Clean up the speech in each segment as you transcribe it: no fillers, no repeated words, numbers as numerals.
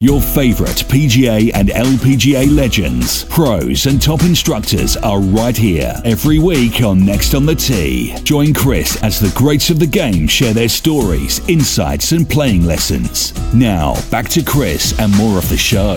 Your favorite PGA and LPGA legends, pros and top instructors are right here every week on Next on the Tee. Join Chris as the greats of the game share their stories, insights and playing lessons. Now, back to Chris and more of the show.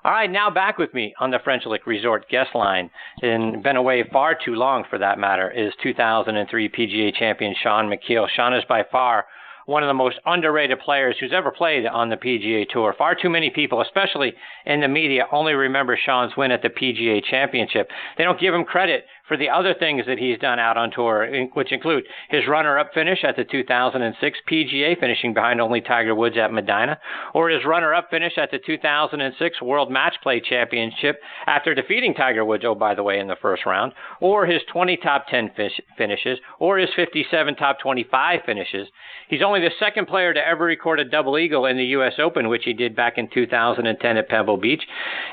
All right, now back with me on the French Lick Resort guest line, and been away far too long for that matter, is 2003 PGA champion Shaun Micheel. Shaun is by far one of the most underrated players who's ever played on the PGA Tour. Far too many people, especially in the media, only remember Shaun's win at the PGA Championship. They don't give him credit for the other things that he's done out on tour, which include his runner-up finish at the 2006 PGA, finishing behind only Tiger Woods at Medina, or his runner-up finish at the 2006 World Match Play Championship after defeating Tiger Woods, oh, by the way, in the first round, or his 20 top 10 finishes, or his 57 top 25 finishes. He's only the second player to ever record a double eagle in the U.S. Open, which he did back in 2010 at Pebble Beach.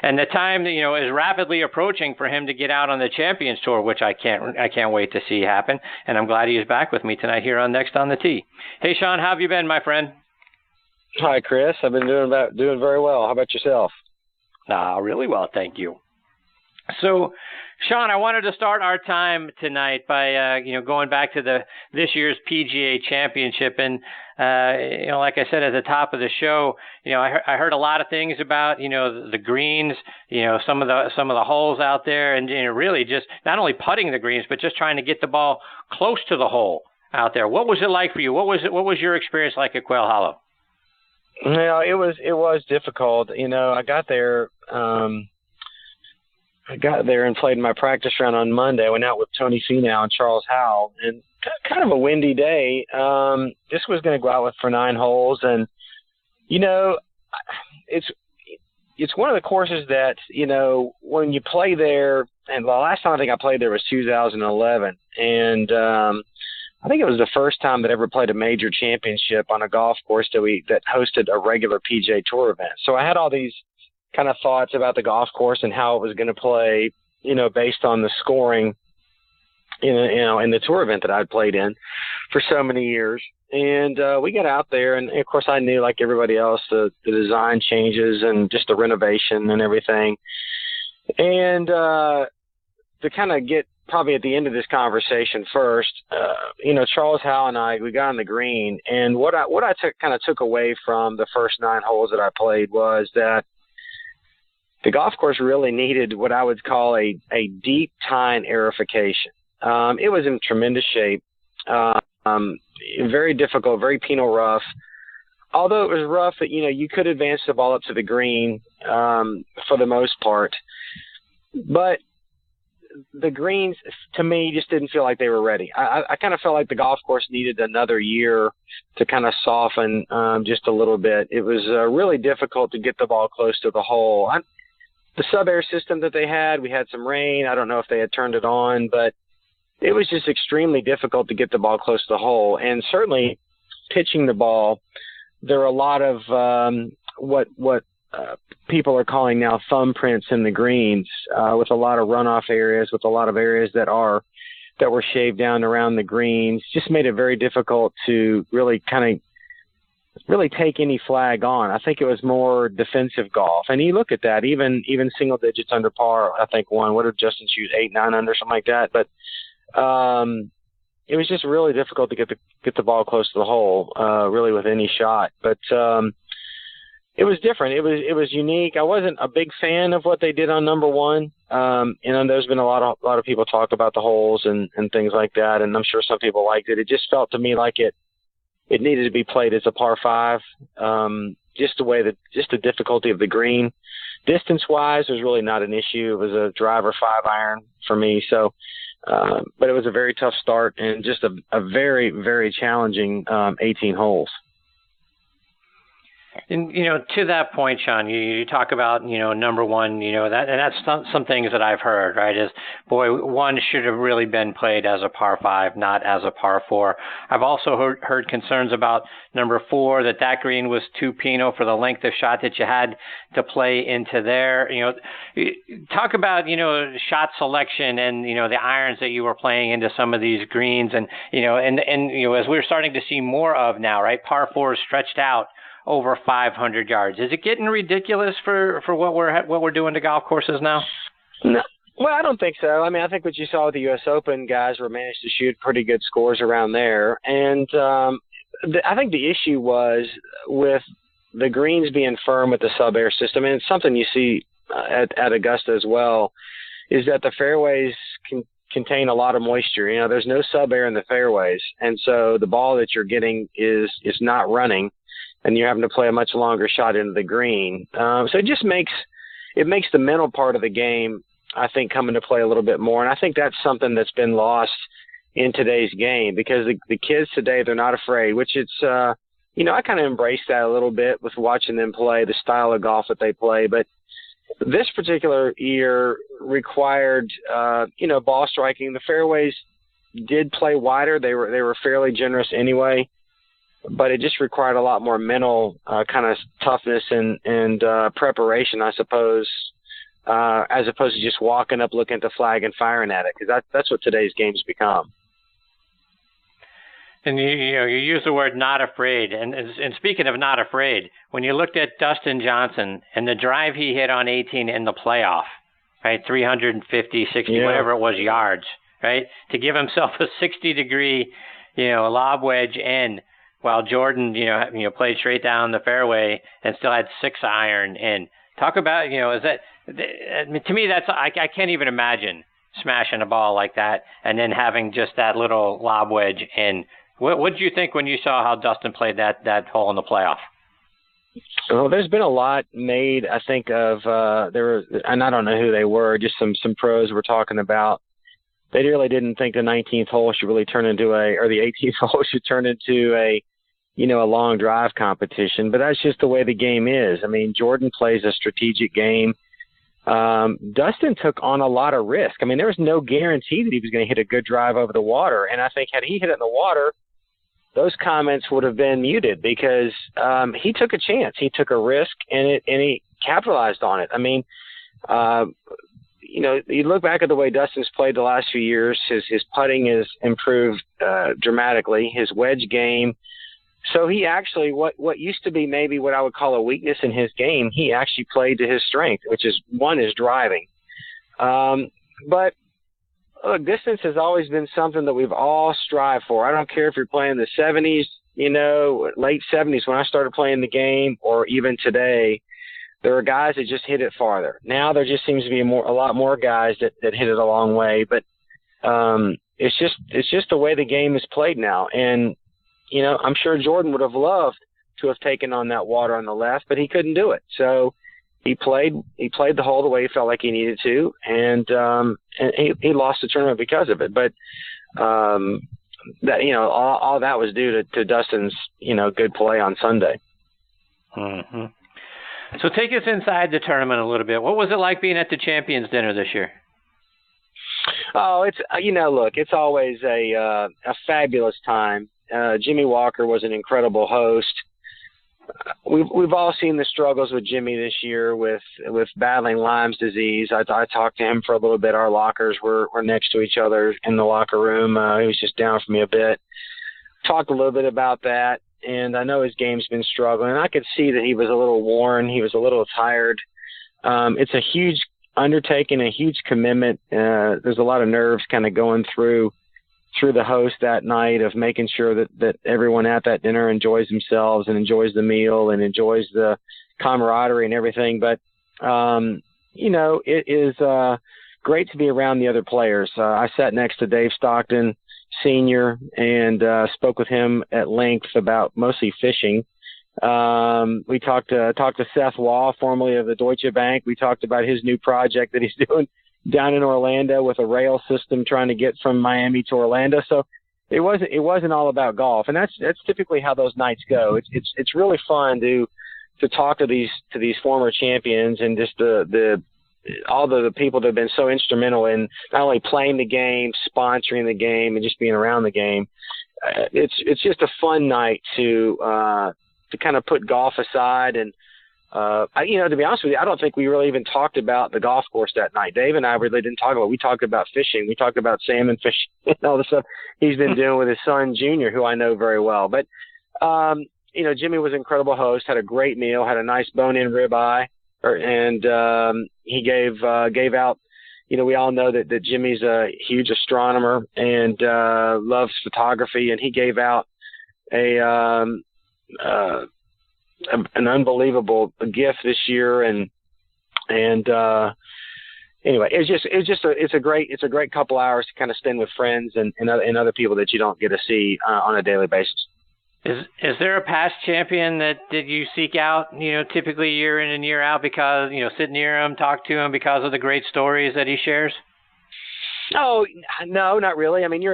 And the time, is rapidly approaching for him to get out on the Champions Tour, which I can't wait to see happen. And I'm glad he is back with me tonight here on Next on the Tee. Hey, Shaun, how have you been, my friend? Hi, Chris. I've been doing very well. How about yourself? Really well, thank you. So, Shaun, I wanted to start our time tonight by going back to this year's PGA Championship, and like I said at the top of the show, I heard a lot of things about the greens, some of the holes out there, and really just not only putting the greens, but just trying to get the ball close to the hole out there. What was it like for you? What was your experience like at Quail Hollow? It was difficult. I got there and played my practice round on Monday. I went out with Tony Finau and Charles Howell, and kind of a windy day. This was going to go out for 9 holes, and it's one of the courses that when you play there. And the last time I think I played there was 2011, and I think it was the first time that I ever played a major championship on a golf course that hosted a regular PGA Tour event. So I had all these kind of thoughts about the golf course and how it was going to play, based on the scoring, in the tour event that I'd played in for so many years. And we got out there, and of course I knew, like everybody else, the design changes and just the renovation and everything. And to kind of get probably at the end of this conversation first, Charles Howell and I, we got on the green, and what I took away from the first 9 holes that I played was that the golf course really needed what I would call a deep tine aerification. It was in tremendous shape, very difficult, very penal rough. Although it was rough, that you could advance the ball up to the green for the most part, but the greens to me just didn't feel like they were ready. I kind of felt like the golf course needed another year to kind of soften just a little bit. It was really difficult to get the ball close to the hole. The sub-air system that they had, we had some rain. I don't know if they had turned it on, but it was just extremely difficult to get the ball close to the hole. And certainly pitching the ball, there are a lot of what people are calling now thumbprints in the greens, with a lot of runoff areas, with a lot of areas that were shaved down around the greens. Just made it very difficult to really take any flag on. I think it was more defensive golf. And you look at that, even single digits under par, I think won. What did Justin shoot? 8, 9 under, something like that. But it was just really difficult to get the ball close to the hole, really with any shot. But it was different. It was unique. I wasn't a big fan of what they did on number 1. There's been a lot of people talk about the holes and things like that, and I'm sure some people liked it. It just felt to me like it needed to be played as a par 5. Just the difficulty of the green. Distance-wise, was really not an issue. It was a driver 5 iron for me. So, but it was a very tough start and just a very, very challenging 18 holes. And, to that point, Shaun, you talk about, number 1, that, and that's some things that I've heard, right, is, boy, 1 should have really been played as a par 5, not as a par 4. I've also heard concerns about number 4, that green was too penal for the length of shot that you had to play into there. Talk about, shot selection and, the irons that you were playing into some of these greens and, as we're starting to see more of now, right, par 4 is stretched out over 500 yards. Is it getting ridiculous for what we're doing to golf courses now? No. Well, I don't think so. I mean, I think what you saw with the U.S. Open, guys were managed to shoot pretty good scores around there. And I think the issue was with the greens being firm with the sub-air system, and it's something you see at Augusta as well, is that the fairways contain a lot of moisture. You know, there's no sub-air in the fairways, and so the ball that you're getting is not running, and you're having to play a much longer shot into the green. So it just makes the mental part of the game, I think, come into play a little bit more. And I think that's something that's been lost in today's game, because the kids today, they're not afraid, which it's, I kind of embrace that a little bit with watching them play, the style of golf that they play. But this particular year required, ball striking. The fairways did play wider. They were fairly generous anyway, but it just required a lot more mental kind of toughness and preparation, I suppose, as opposed to just walking up, looking at the flag and firing at it, because that's what today's game's become. And you use the word not afraid. And speaking of not afraid, when you looked at Dustin Johnson and the drive he hit on 18 in the playoff, right, 350, 60, whatever it was, yards, right, to give himself a 60-degree, lob wedge in, while Jordan, played straight down the fairway and still had 6-iron in. Talk about, is that, to me, that's, I can't even imagine smashing a ball like that and then having just that little lob wedge in. What did you think when you saw how Dustin played that hole in the playoff? Well, there's been a lot made, I think, of and I don't know who they were, just some pros were talking about. They really didn't think the 19th hole should really turn into or the 18th hole should turn into a long drive competition. But that's just the way the game is. I mean, Jordan plays a strategic game. Dustin took on a lot of risk. I mean, there was no guarantee that he was going to hit a good drive over the water. And I think had he hit it in the water, those comments would have been muted, because he took a chance. He took a risk, and he capitalized on it. I mean, you look back at the way Dustin's played the last few years, his putting has improved dramatically, his wedge game. So he actually, what used to be maybe what I would call a weakness in his game, he actually played to his strength, which is, one, is driving. But look, distance has always been something that we've all strived for. I don't care if you're playing the 70s, late 70s when I started playing the game, or even today. There are guys that just hit it farther. Now there just seems to be a lot more guys that hit it a long way. But it's just the way the game is played now. And I'm sure Jordan would have loved to have taken on that water on the left, but he couldn't do it. So he played the hole the way he felt like he needed to, and he lost the tournament because of it. But that all that was due to Dustin's good play on Sunday. Mm-hmm. So take us inside the tournament a little bit. What was it like being at the Champions Dinner this year? Oh, it's look, it's always a fabulous time. Jimmy Walker was an incredible host. We've all seen the struggles with Jimmy this year with battling Lyme's disease. I talked to him for a little bit. Our lockers were next to each other in the locker room. He was just down from me a bit. Talked a little bit about that, and I know his game's been struggling. I could see that he was a little worn. He was a little tired. It's a huge undertaking, a huge commitment. There's a lot of nerves kind of going through the host that night, of making sure that everyone at that dinner enjoys themselves and enjoys the meal and enjoys the camaraderie and everything. But, it is great to be around the other players. I sat next to Dave Stockton Sr. and spoke with him at length about mostly fishing. We talked to Seth Law, formerly of the Deutsche Bank. We talked about his new project that he's doing down in Orlando with a rail system, trying to get from Miami to Orlando. So it wasn't all about golf, and that's typically how those nights go. It's really fun to talk to these former champions, and just all the people that have been so instrumental in not only playing the game, sponsoring the game, and just being around the game. It's just a fun night to kind of put golf aside. And to be honest with you, I don't think we really even talked about the golf course that night. Dave and I really didn't talk about it. We talked about fishing. We talked about salmon fishing and all the stuff he's been doing with his son, Junior, who I know very well. But, Jimmy was an incredible host, had a great meal, had a nice bone-in ribeye, and he gave out. We all know that Jimmy's a huge astronomer and loves photography, and he gave out an unbelievable gift this year, and anyway, it's a great couple hours to kind of spend with friends and other people that you don't get to see on a daily basis. Is there a past champion that you seek out, typically year in and year out because, sit near him, talk to him because of the great stories that he shares? Oh, no, not really. I mean,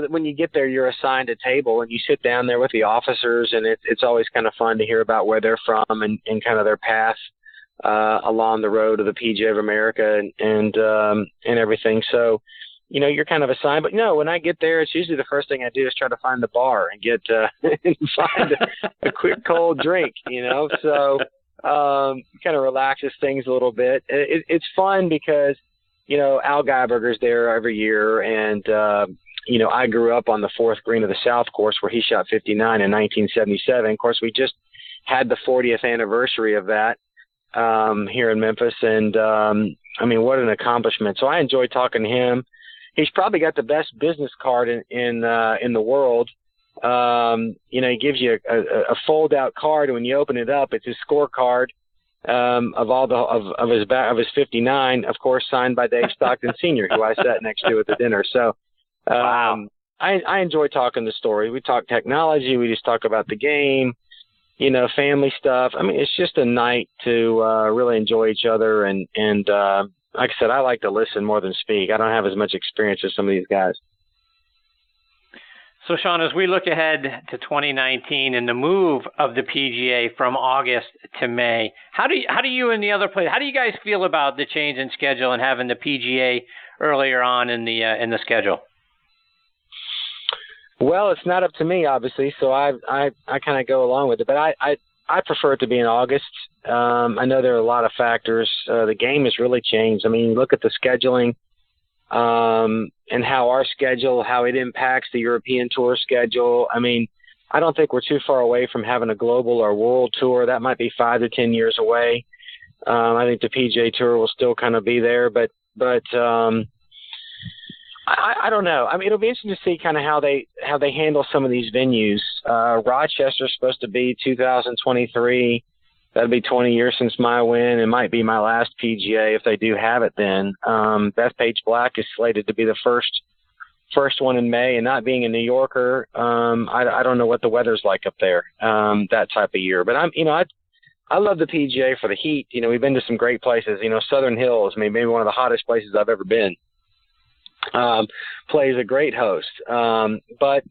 when you get there, you're assigned a table and you sit down there with the officers, and it's always kind of fun to hear about where they're from and kind of their path along the road of the PGA of America and everything. So, you're kind of assigned, but when I get there, it's usually the first thing I do is try to find the bar and get find a quick cold drink, so kind of relaxes things a little bit. It's fun because, Al Geiberger's there every year, and I grew up on the fourth green of the South course where he shot 59 in 1977. Of course, we just had the 40th anniversary of that here in Memphis, and what an accomplishment. So I enjoy talking to him. He's probably got the best business card in the world. He gives you a fold out card, and when you open it up, it's his scorecard of all of his 59, of course, signed by Dave Stockton Sr., who I sat next to at the dinner. So wow. I enjoy talking the story. We talk technology. We just talk about the game, family stuff. I mean, it's just a night to really enjoy each other, and like I said, I like to listen more than speak. I don't have as much experience as some of these guys. So, Shaun, as we look ahead to 2019 and the move of the PGA from August to May, how do you and the other players, how do you guys feel about the change in schedule and having the PGA earlier on in the schedule? Well, it's not up to me, obviously, so I kind of go along with it. But I prefer it to be in August. I know there are a lot of factors. The game has really changed. I mean, look at the scheduling and how our schedule, how it impacts the European Tour schedule. I mean, I don't think we're too far away from having a global or world tour. That might be 5 to 10 years away. I think the PGA Tour will still kind of be there, but I don't know. I mean, it'll be interesting to see kind of how they handle some of these venues. Rochester's supposed to be 2023. That'll be 20 years since my win. It might be my last PGA if they do have it then. Bethpage Black is slated to be the first one in May, and not being a New Yorker, I don't know what the weather's like up there that type of year. But I love the PGA for the heat. We've been to some great places. Southern Hills, maybe one of the hottest places I've ever been. Plays a great host. But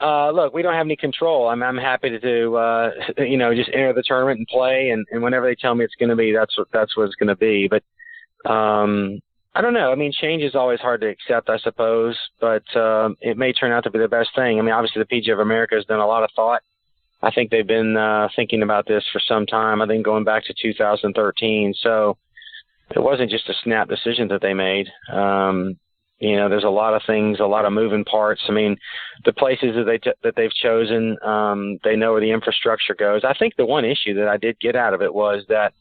look, we don't have any control. I'm happy to just enter the tournament and play, and whenever they tell me it's going to be, that's what it's going to be. But I don't know. I mean, change is always hard to accept, I suppose, but it may turn out to be the best thing. I mean, obviously the PGA of America has done a lot of thought. I think they've been thinking about this for some time. I think going back to 2013. So it wasn't just a snap decision that they made. There's a lot of things, a lot of moving parts. I mean, the places that they've chosen, they know where the infrastructure goes. I think the one issue that I did get out of it was that,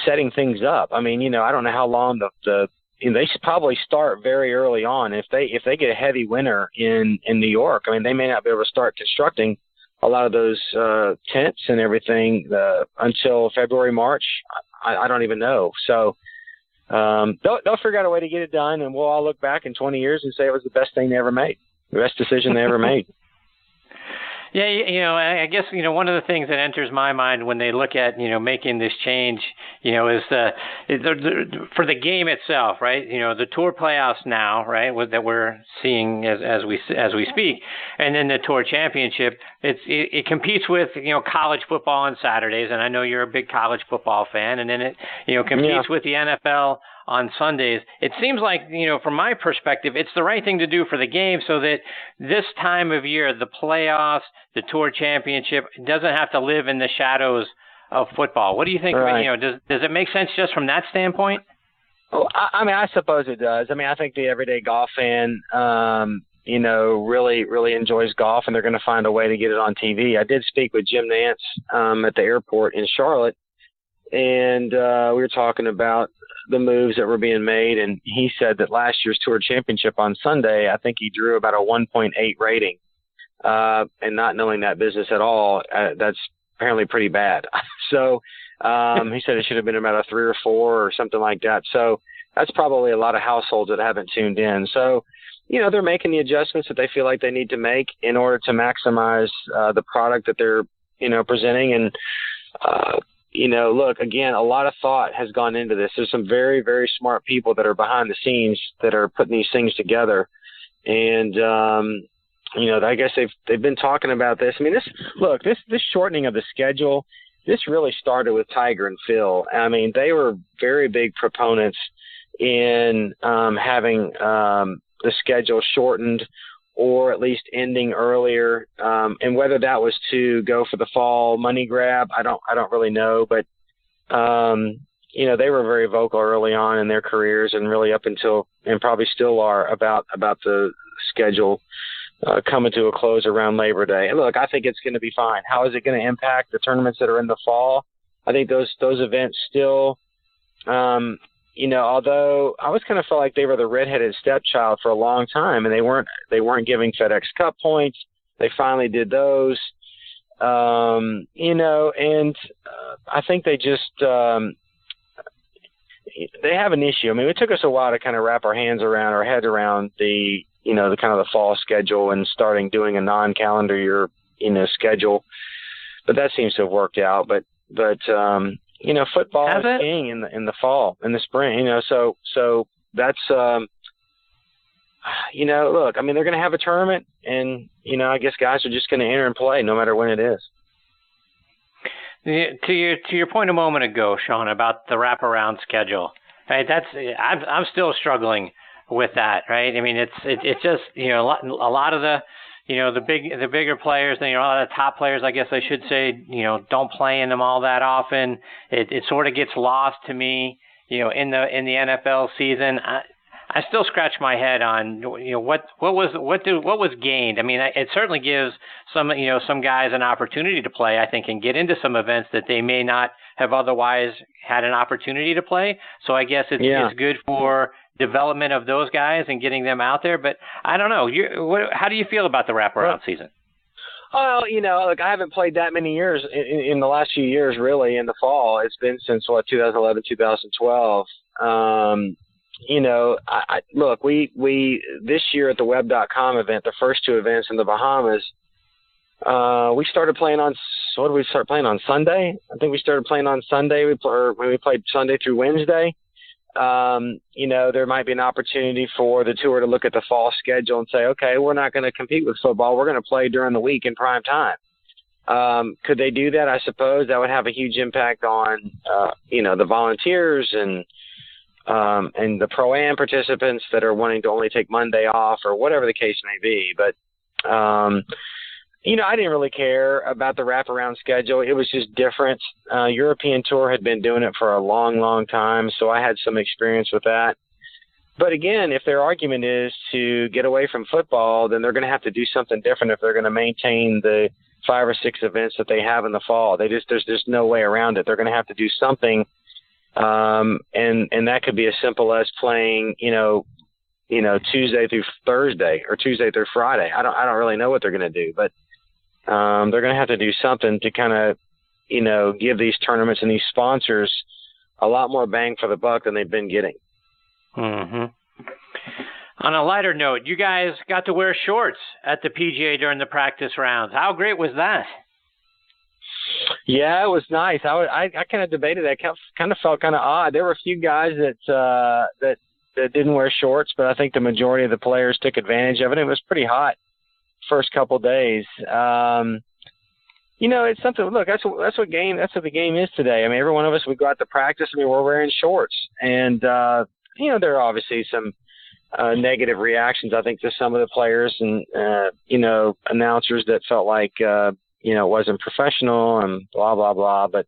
setting things up. I mean, I don't know how long they should probably start very early on. If they get a heavy winter in New York, I mean, they may not be able to start constructing a lot of those tents and everything until February, March. I don't even know. So they'll figure out a way to get it done, and we'll all look back in 20 years and say it was the best thing they ever made, the best decision they ever made. Yeah, I guess, one of the things that enters my mind when they look at, making this change, is for the game itself, right? The tour playoffs now, right, that we're seeing as we speak, and then the tour championship, it competes with, college football on Saturdays, and I know you're a big college football fan, and then it, competes with the NFL on Sundays. It seems like, from my perspective, it's the right thing to do for the game so that this time of year, the playoffs, the tour championship, doesn't have to live in the shadows of football. What do you think? Right. Does it make sense just from that standpoint? Well, I mean, I suppose it does. I mean, I think the everyday golf fan, really, really enjoys golf, and they're going to find a way to get it on TV. I did speak with Jim Nance at the airport in Charlotte, and we were talking about the moves that were being made, and he said that last year's Tour Championship on Sunday, I think he drew about a 1.8 rating, and not knowing that business at all, that's apparently pretty bad. So he said it should have been about a 3 or 4 or something like that. So that's probably a lot of households that haven't tuned in. So, they're making the adjustments that they feel like they need to make in order to maximize the product that they're, presenting. And, look, again, a lot of thought has gone into this. There's some very, very smart people that are behind the scenes that are putting these things together. And, I guess they've been talking about this. I mean, this shortening of the schedule, this really started with Tiger and Phil. I mean, they were very big proponents in having the schedule shortened or at least ending earlier. And whether that was to go for the fall money grab, I don't really know. But, they were very vocal early on in their careers and really up until, and probably still are, about the schedule coming to a close around Labor Day. And look, I think it's going to be fine. How is it going to impact the tournaments that are in the fall? I think those events still, although I always kind of felt like they were the redheaded stepchild for a long time, and they weren't giving FedEx Cup points. They finally did those, and I think they just they have an issue. I mean, it took us a while to kind of wrap our head around the the kind of the fall schedule and starting doing a non-calendar year, schedule. But that seems to have worked out. But football is king in the fall, in the spring, so that's, look, I mean, they're going to have a tournament, and, I guess guys are just going to enter and play no matter when it is. To your point a moment ago, Shaun, about the wraparound schedule, right? I'm still struggling with that, right? I mean, it's just, a lot of the, the bigger players, a lot of the top players, I guess I should say, don't play in them all that often. It sort of gets lost to me, in the NFL season. I still scratch my head on, what was gained. I mean, it certainly gives some guys an opportunity to play, I think, and get into some events that they may not have otherwise had an opportunity to play. So I guess it's good for development of those guys and getting them out there. But I don't know. How do you feel about the wraparound season? Well, look, I haven't played that many years in the last few years, really, in the fall. It's been since 2011, 2012. Look, we this year at the web.com event, the first 2 events in the Bahamas, we started playing on, what did we start playing on, Sunday? I think we started playing on Sunday. We played Sunday through Wednesday. There might be an opportunity for the tour to look at the fall schedule and say, okay, we're not going to compete with football. We're going to play during the week in prime time. Could they do that? I suppose that would have a huge impact on, the volunteers and the Pro-Am participants that are wanting to only take Monday off or whatever the case may be. But, I didn't really care about the wraparound schedule. It was just different. European Tour had been doing it for a long, long time, so I had some experience with that. But again, if their argument is to get away from football, then they're going to have to do something different if they're going to maintain the 5 or 6 events that they have in the fall. There's just no way around it. They're going to have to do something, and that could be as simple as playing, Tuesday through Thursday or Tuesday through Friday. I don't really know what they're going to do, but they're going to have to do something to kind of, give these tournaments and these sponsors a lot more bang for the buck than they've been getting. Mm-hmm. On a lighter note, you guys got to wear shorts at the PGA during the practice rounds. How great was that? Yeah, it was nice. I kind of debated that. Kind of felt kind of odd. There were a few guys that didn't wear shorts, but I think the majority of the players took advantage of it. It was pretty hot first couple days. It's something. Look, that's what the game is today. I mean, every one of us, we go out to practice. I mean, we're wearing shorts, and there are obviously some negative reactions, I think, to some of the players and announcers that felt like it wasn't professional and blah blah blah. But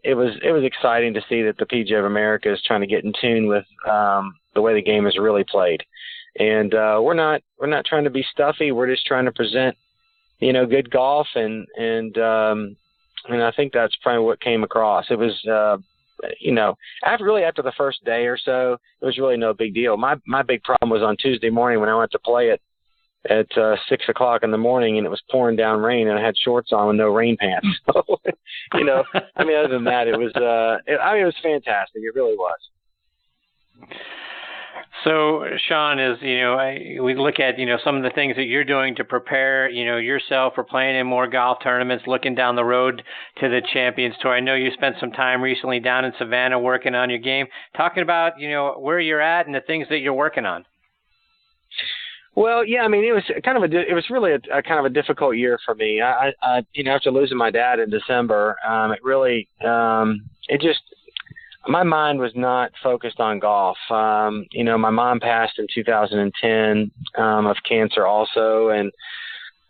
it was exciting to see that the PGA of America is trying to get in tune with the way the game is really played. And we're not trying to be stuffy. We're just trying to present, good golf, and I think that's probably what came across. It was, after the first day or so, it was really no big deal. My big problem was on Tuesday morning when I went to play at 6 o'clock in the morning, and it was pouring down rain, and I had shorts on with no rain pants. So, other than that, it was, it was fantastic. It really was. So, Shaun, we look at, some of the things that you're doing to prepare, yourself for playing in more golf tournaments, looking down the road to the Champions Tour. I know you spent some time recently down in Savannah working on your game. Talking about, where you're at and the things that you're working on. Well, yeah, it was it was really a kind of a difficult year for me. I after losing my dad in December, my mind was not focused on golf. My mom passed in 2010 of cancer also, and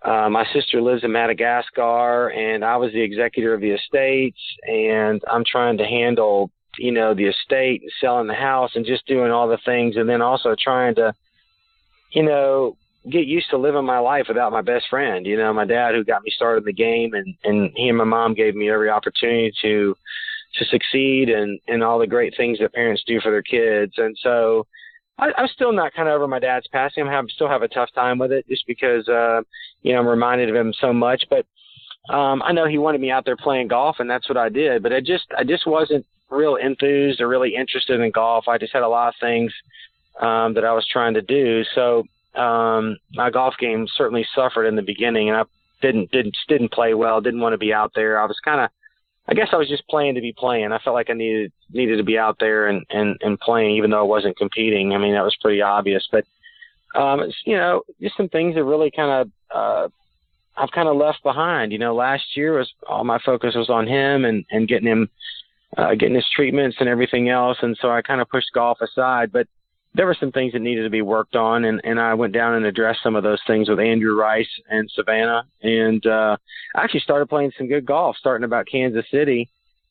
my sister lives in Madagascar, and I was the executor of the estates, and I'm trying to handle, the estate and selling the house and just doing all the things, and then also trying to, get used to living my life without my best friend. My dad, who got me started in the game, and he and my mom gave me every opportunity to succeed and all the great things that parents do for their kids. And so I'm still not kind of over my dad's passing. Still have a tough time with it just because, I'm reminded of him so much. But I know he wanted me out there playing golf, and that's what I did. But I just wasn't real enthused or really interested in golf. I just had a lot of things that I was trying to do. So my golf game certainly suffered in the beginning, and I didn't play well, didn't want to be out there. I guess I was just playing to be playing. I felt like I needed to be out there and playing, even though I wasn't competing. That was pretty obvious. But it's, just some things that really kind of I've kind of left behind. Last year was all my focus was on him and getting him getting his treatments and everything else, and so I kind of pushed golf aside. But there were some things that needed to be worked on, and I went down and addressed some of those things with Andrew Rice and Savannah. And I actually started playing some good golf starting about Kansas City.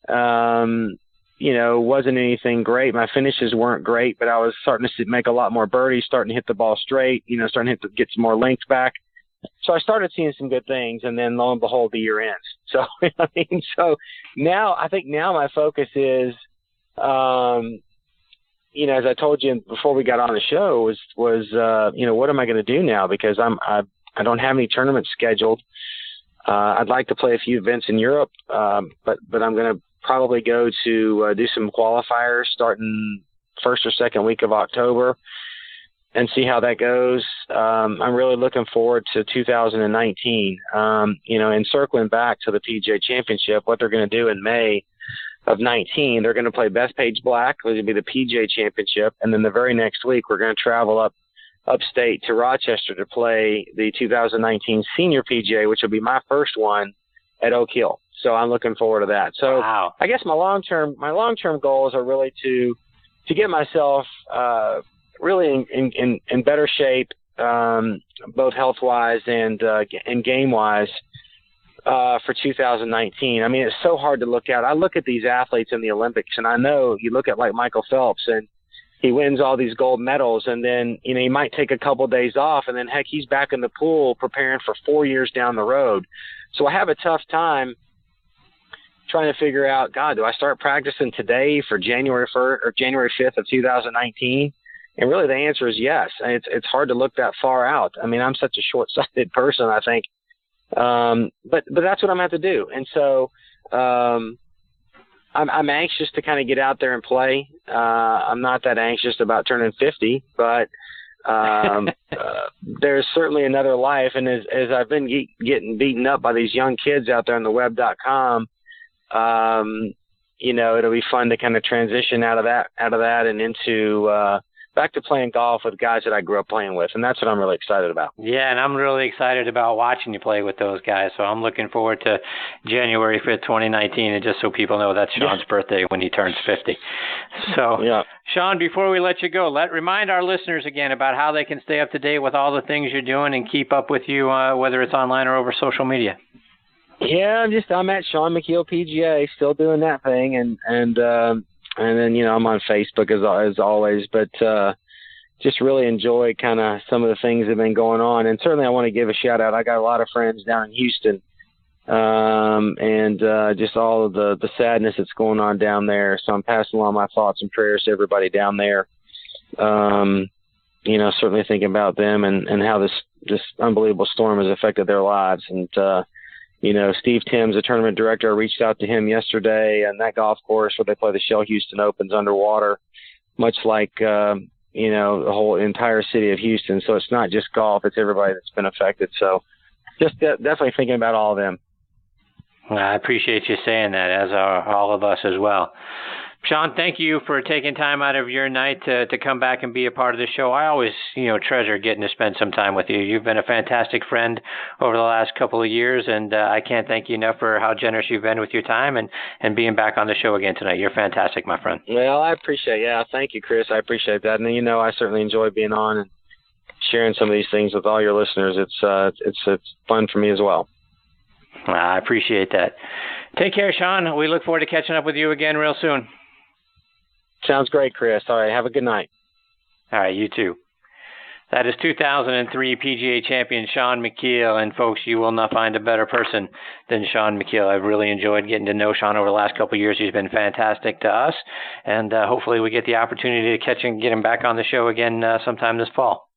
Wasn't anything great. My finishes weren't great, but I was starting to make a lot more birdies, starting to hit the ball straight, starting to get some more length back. So I started seeing some good things, and then lo and behold, the year ends. So, so now I think my focus is, as I told you before we got on the show, was what am I going to do now? Because I don't have any tournaments scheduled. I'd like to play a few events in Europe, but I'm going to probably go to do some qualifiers starting first or second week of October and see how that goes. I'm really looking forward to 2019. And circling back to the PGA Championship, what they're going to do in May of 19, they're going to play Bethpage Black, which will be the PGA Championship, and then the very next week we're going to travel upstate to Rochester to play the 2019 Senior PGA, which will be my first one at Oak Hill. So I'm looking forward to that. So wow. I guess my long-term goals are really to get myself really in better shape, both health-wise and game-wise, for 2019. It's so hard to look at. I look at these athletes in the Olympics, and I know you look at like Michael Phelps, and he wins all these gold medals, and then he might take a couple days off, and then heck, he's back in the pool preparing for 4 years down the road. So I have a tough time trying to figure out, God, do I start practicing today for January 1st or January 5th of 2019? And really the answer is yes. And it's hard to look that far out. I'm such a short-sighted person, I think. But that's what I'm going to have to do. And so I'm anxious to kind of get out there and play. I'm not that anxious about turning 50, but there's certainly another life. And as I've been getting beaten up by these young kids out there on the web.com, it'll be fun to kind of transition out of that and into back to playing golf with guys that I grew up playing with, and that's what I'm really excited about. Yeah, and I'm really excited about watching you play with those guys, so I'm looking forward to January 5th, 2019, and just so people know, that's Shaun's birthday when he turns 50. So, Shaun, before we let you go, remind our listeners again about how they can stay up to date with all the things you're doing and keep up with you, whether it's online or over social media. Yeah, I'm at Shaun Micheel PGA, still doing that thing, and then I'm on Facebook as always, but just really enjoy kind of some of the things that have been going on. And certainly I want to give a shout out. I got a lot of friends down in Houston, and just all of the sadness that's going on down there. So I'm passing along my thoughts and prayers to everybody down there. Certainly thinking about them and how this unbelievable storm has affected their lives. And, Steve Timms, the tournament director, I reached out to him yesterday, and that golf course where they play the Shell Houston Open's underwater, much like, the whole entire city of Houston. So it's not just golf, it's everybody that's been affected. So just definitely thinking about all of them. Well, I appreciate you saying that, as are all of us as well. Shaun, thank you for taking time out of your night to come back and be a part of the show. I always, treasure getting to spend some time with you. You've been a fantastic friend over the last couple of years, and I can't thank you enough for how generous you've been with your time and being back on the show again tonight. You're fantastic, my friend. Well, I appreciate it. Yeah, thank you, Chris. I appreciate that. And, I certainly enjoy being on and sharing some of these things with all your listeners. It's fun for me as well. I appreciate that. Take care, Shaun. We look forward to catching up with you again real soon. Sounds great, Chris. All right, have a good night. All right, you too. That is 2003 PGA champion Shaun Micheel. And, folks, you will not find a better person than Shaun Micheel. I've really enjoyed getting to know Shaun over the last couple of years. He's been fantastic to us. And hopefully we get the opportunity to catch and get him back on the show again sometime this fall.